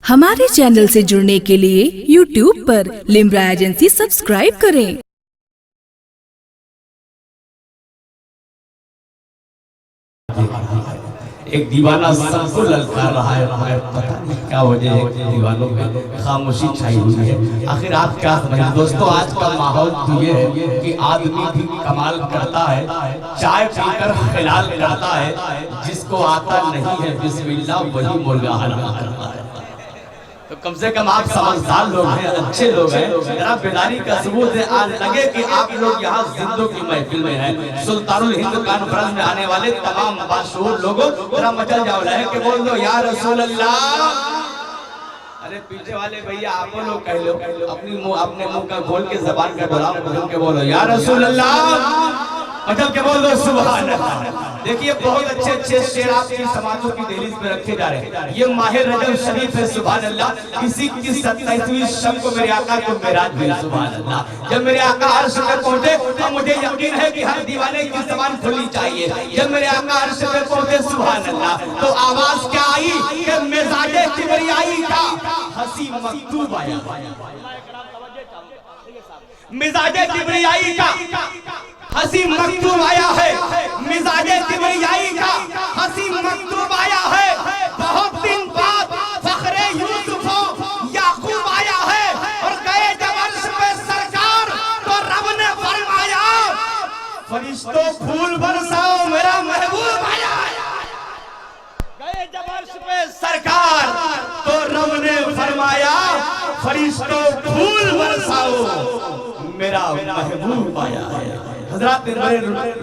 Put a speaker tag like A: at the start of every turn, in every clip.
A: हमारे चैनल से जुड़ने के लिए YouTube पर लिम्रा एजेंसी सब्सक्राइब करें।
B: एक दीवाना सबको ललकार रहा है, पता नहीं क्या वजह है कि दीवानों में खामोशी छाई हुई है। आखिर आप क्या समझे दोस्तों, आज का माहौल तो ये है कि आदमी भी कमाल करता है, चाय पीकर खिलाल करता है, जिसको आता नहीं है बिस्मिल्लाह वही मुर्गा हलाल करता है। तो कम से कम आप समझदार लोग हैं, अच्छे लोग हैं, जरा बेदारी का सबूत है। आज लगे कि आप लोग यहाँ जिंदों की महफिल में हैं। सुल्तानुल हिंद कॉन्फ्रेंस में आने वाले तमाम बाशऊर लोगों जरा मचल जाओ, लहे के बोल दो या रसूल अल्लाह। अरे पीछे वाले भैया आप लोग कह लो, अपने मुंह का खोल के जबान का डोलाओ के बोलो या रसूल अल्लाह, मचल के बोल दो सुभान अल्लाह। देखिए बहुत अच्छे अच्छे शेर आपकी समाजों की दहलीज में रखे जा रहे हैं। ये माहिर रजब शरीफ है सुभान अल्लाह। इसी की 27वीं शब को मेरे आका को मेराज हुई सुभान अल्लाह। जब मेरे आका अर्श पे पहुंचे तो मुझे यकीन है कि हर दीवाने की ज़बान खुलनी चाहिए। जब मेरे आका अर्श पे पहुंचे सुभान अल्लाह तो आवाज क्या आई कि मिजाजे किबरियाई का हंसी मकतूब आया। मिजाजे किबरियाई का हंसी मकतूब आया है, मिजाजे किबरियाई का हंसी मकतूब आया है। बहुत दिन बाद फखरे यूसुफ याकूब आया है और गए जब अर्श पे सरकार तो रब ने फरमाया फरिश्तों फूल बरसाओ मेरा महबूब आया है। गए जब अर्श पे सरकार तो रब ने फरमाया फरिश्तों फूल बरसाओ मेरा महबूब आया है। हज़रात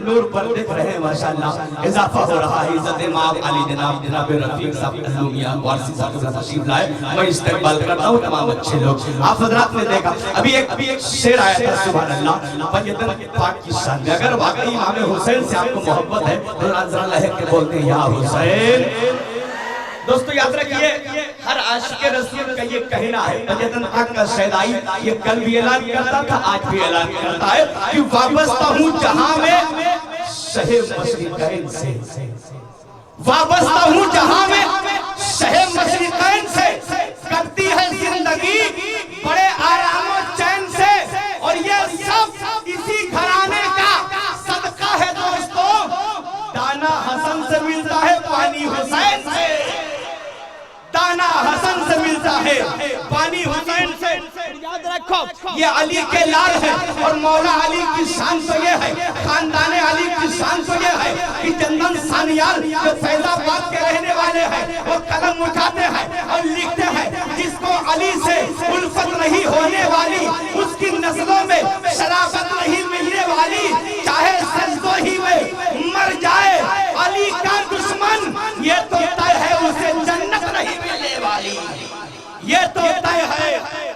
B: नूर पर देख रहे हैं माशाअल्लाह, इजाफा हो रहा है। इज्जत इमाम अली जनाब रफीक साहब अहलुमिया वारसी साहब तशरीफ लाए, मैं इस्तकबाल करता हूं तमाम अच्छे लोग। आप हज़रात ने देखा अभी एक शेर आया था सुभान अल्लाह बयतन पाक की शान में। अगर वाकई इमाम हुसैन से आपको मोहब्बत है तो जरा लहक के बोलते हैं या हुसैन। दोस्तों याद रखिए हर आशिक रसूल का ये कहना है, बजतन पाक का शहदाई ये कल भी ऐलान करता था, आज भी ऐलान करता है कि वाबस्ता हूँ जहां में शहे मशरिकैन से, वाबस्ता हूँ जहां में शहे मशरिकैन से, करती है जिंदगी बड़े आराम और चैन से। और ये सब इसी घराने का सदका है दोस्तों। दाना हसन से मिलता है पानी हुसैन से, दाना हसन से मिलता है पानी हुसैन से। याद रखो ये अली के लाल है और मौला अली की शान तो ये है, खानदान अली की शान तो ये है कि चंदन सानियाल जो फैजाबाद के रहने वाले हैं वो कलम उठाते हैं और लिखते हैं जिसको अली से उल्फत नहीं होने वाली, उसकी नस्लों में शराफत नहीं मिलने वाली, चाहे सजदों ही में मर जाए अली का दुश्मन, ये तो तय है उसे जन्नत नहीं मिलने वाली, ये तो तय है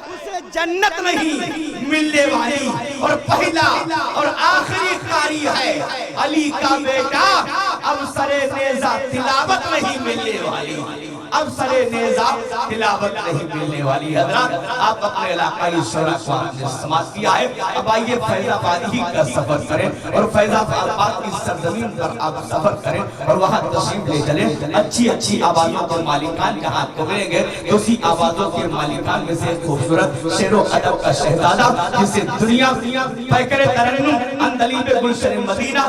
B: उसे जन्नत नहीं मिलने वाली। और पहला और आखिरी कारी है अली का बेटा, अब सरे नेज़ा तिलावत नहीं मिलने वाली, अब सरे नेज़ा तिलावत नहीं मिलने वाली। हज़रात आप अपने इलाकाई शोरा को आपने समाप्त किया है, अब आइए फैजाबाद ही का सफर करें और फैजाबाद की सरजमीन पर आप सफर करें और वहाँ तशरीफ ले चलें। अच्छी अच्छी आवाज़ों के मालिकान जहाँ आपको मिलेंगे तो उसी आवाज़ों के मालिकान में से खूबसूरत शेरो अदब का शहजादा जिसे दुनिया पैकरे तरन्नुम अंदलीब गुलशन मदीना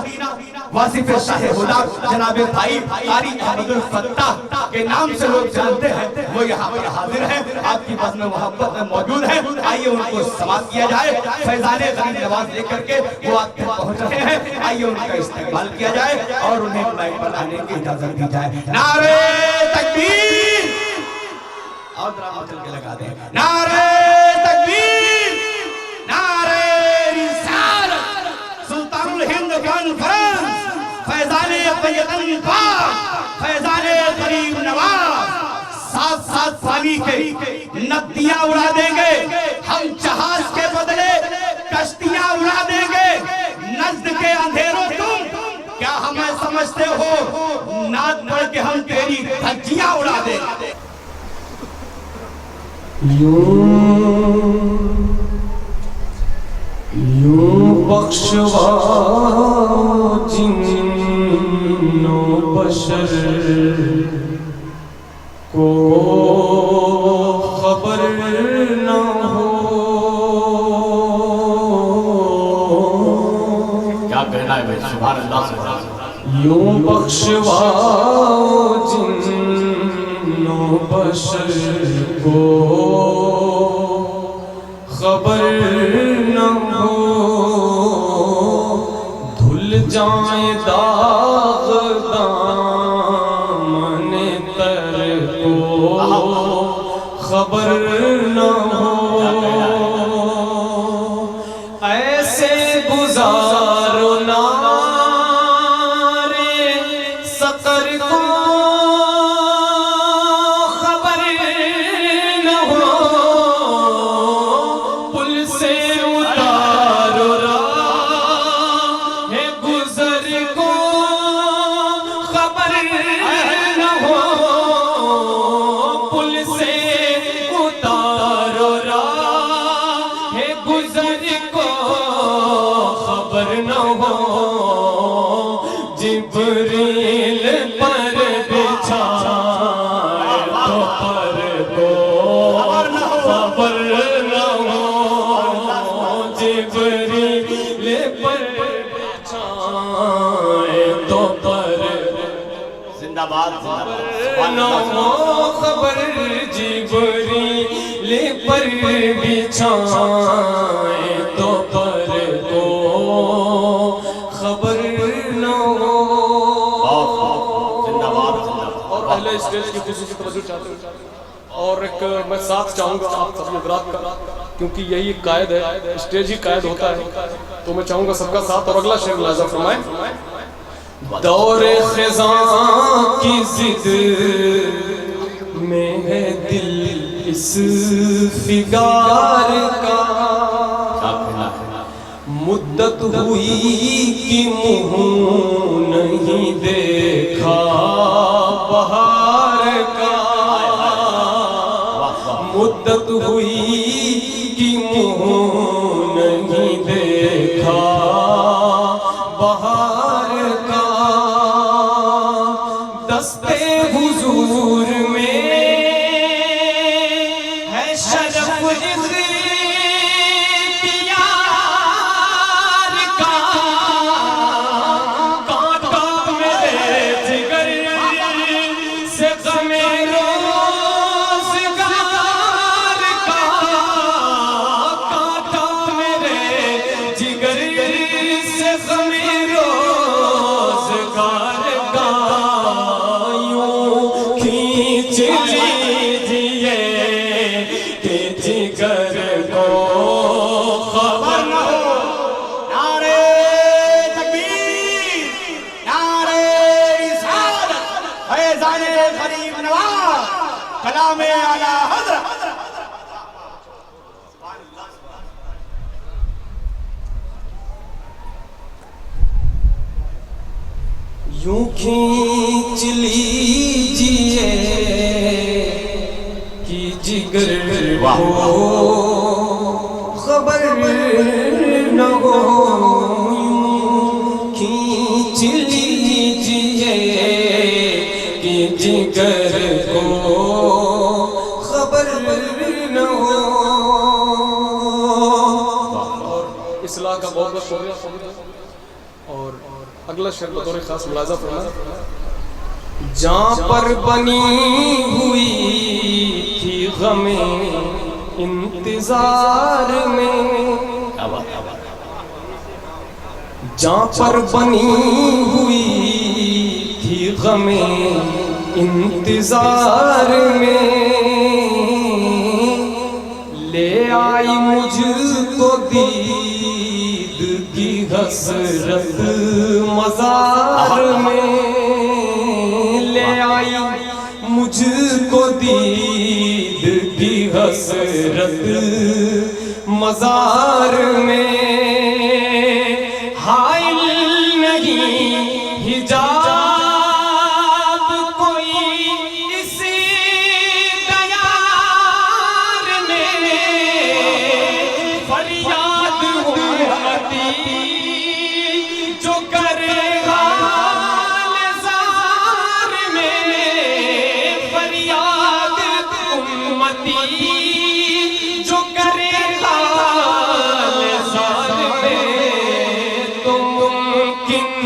B: वासिफ शाह हुदा जनाब भाई कारी अहमदुल फत्ताह के नाम से लोग जानते हैं, वो यहाँ पर हाजिर है, आपकी बस में मोहब्बत में मौजूद है। आइए उनको समाप्त किया जाए, फैजाने गरीब नवाज लेकर के वो आप तक पहुँच रहे हैं, आइए उनका इस्तेमाल किया जाए और उन्हें माइक पर आने की इजाजत दी जाए। नारे तकबीर और ड्रामा चल के लगा दें, नारे तकबीर, नारे रिसालत, सुल्तानुल हिंद कॉन्फ्रेंस, फैजाने बयतन पाक, फैजाने गरीब नवाज, साथ साथ पानी के नदियां उड़ा देंगे, हम जहाज के बदले कश्तियां उड़ा देंगे, नज्द के अंधेरों तुम क्या हमें समझते हो, नाद पढ़ के हम तेरी धज्जियां उड़ा देंगे।
C: यूं बख्शवा जिन्नो बशर को
B: سبحان اللہ سبحان اللہ.
C: یوں بخشواؤ جن و بشر کو خبر نہ ہو دھل جائیں داغ دامن تر کو خبر نہ ہو ایسے گزارو جبریل پر بچھائے تو پر کو خبر نہ ہو جبریل پر بچھائے تو پر
B: زندہ باد
C: نہ ہو خبر جبریل پر بچھائے تو پر کو خبر نہ ہو. اور اہل اسٹیج کی خصوصی توجہ چاہتے ہیں اور ایک میں ساتھ چاہوں گا آپ سب حضرات کا کیونکہ یہی قائد ہے اسٹیج ہی قائد ہوتا ہے تو میں چاہوں گا سب کا ساتھ اور اگلا شعر ملاحظہ فرمائیں. دور خزاں کی ضد میں ہے دل اس فگار کا مدت ہوئی کہ منہ نہیں دیکھا بہار کا مدت ہوئی کہ منہ نہیں دیکھا بہار کا دستے حضور میں ہے شرف
B: کلام اعلیٰ حضرت.
C: یوں کھینچ لیجئے کہ جگر کو خبر نہ ہو یوں کھینچ لیجئے کہ جگر کو خبر نہ ہو. اصلاح کا بہت بہت شکریہ اور اگلا شعر بطور خاص ملاحظہ فرمائیں. جہاں پر بنی ہوئی تھی غم انتظار میں جہاں پر بنی ہوئی تھی غم انتظار میں لے آئی مجھ کو دید کی حسرت مزار میں لے آئی مجھ کو دید کی حسرت مزار میں حائل نہیں حجاب کوئی اسی دیار میں فریاد امتی جو کرے حال زار میں فریاد امتی جو کرے حال زار میں تو ممکن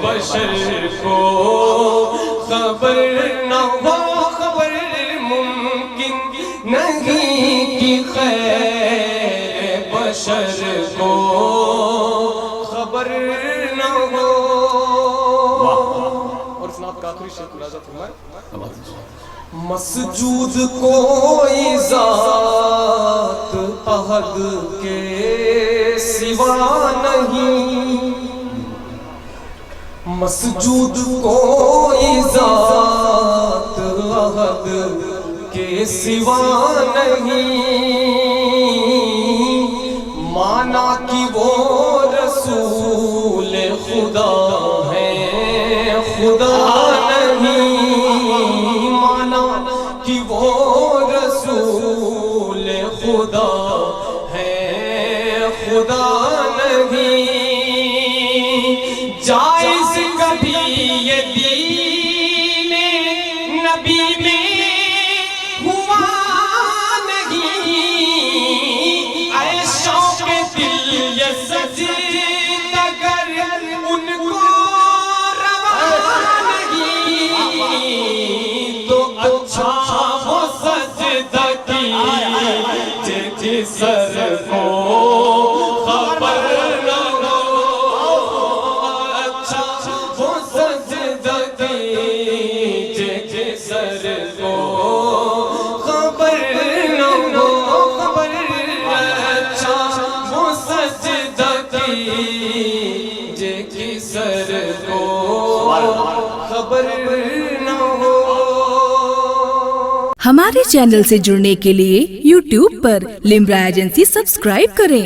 C: بشر کو خبر نہ ہو، خبر ممکن نہیں کہ خیر بشر کو خبر نہ ہو۔ اور اس نعت کا آخری شیخ ملاحظہ فرمائے، مسجود کوئی ذات احد کے سوا نہیں، مسجود کوئی ذات احد کے سوا نہیں، مانا کہ وہ رسول خدا ہے خدا نہیں، مانا کہ وہ رسول خدا ہے خدا نہیں، جائز کبھی یہ دین نبی میں ہوا نہیں، اے شوق دل یہ سجد اگر ان کو روا نہیں، تو اچھا وہ سجدہ کیجے جس سر کو خبر نہ ہو، اچھا وہ سجدہ کیجے جس سر کو خبر نہ ہو، خبر اچھا وہ سجدہ کیجے جس سر کو خبر نہ ہو۔
A: ہمارے چینل سے جڑنے کے لیے YouTube پر لمرا ایجنسی سبسکرائب کریں۔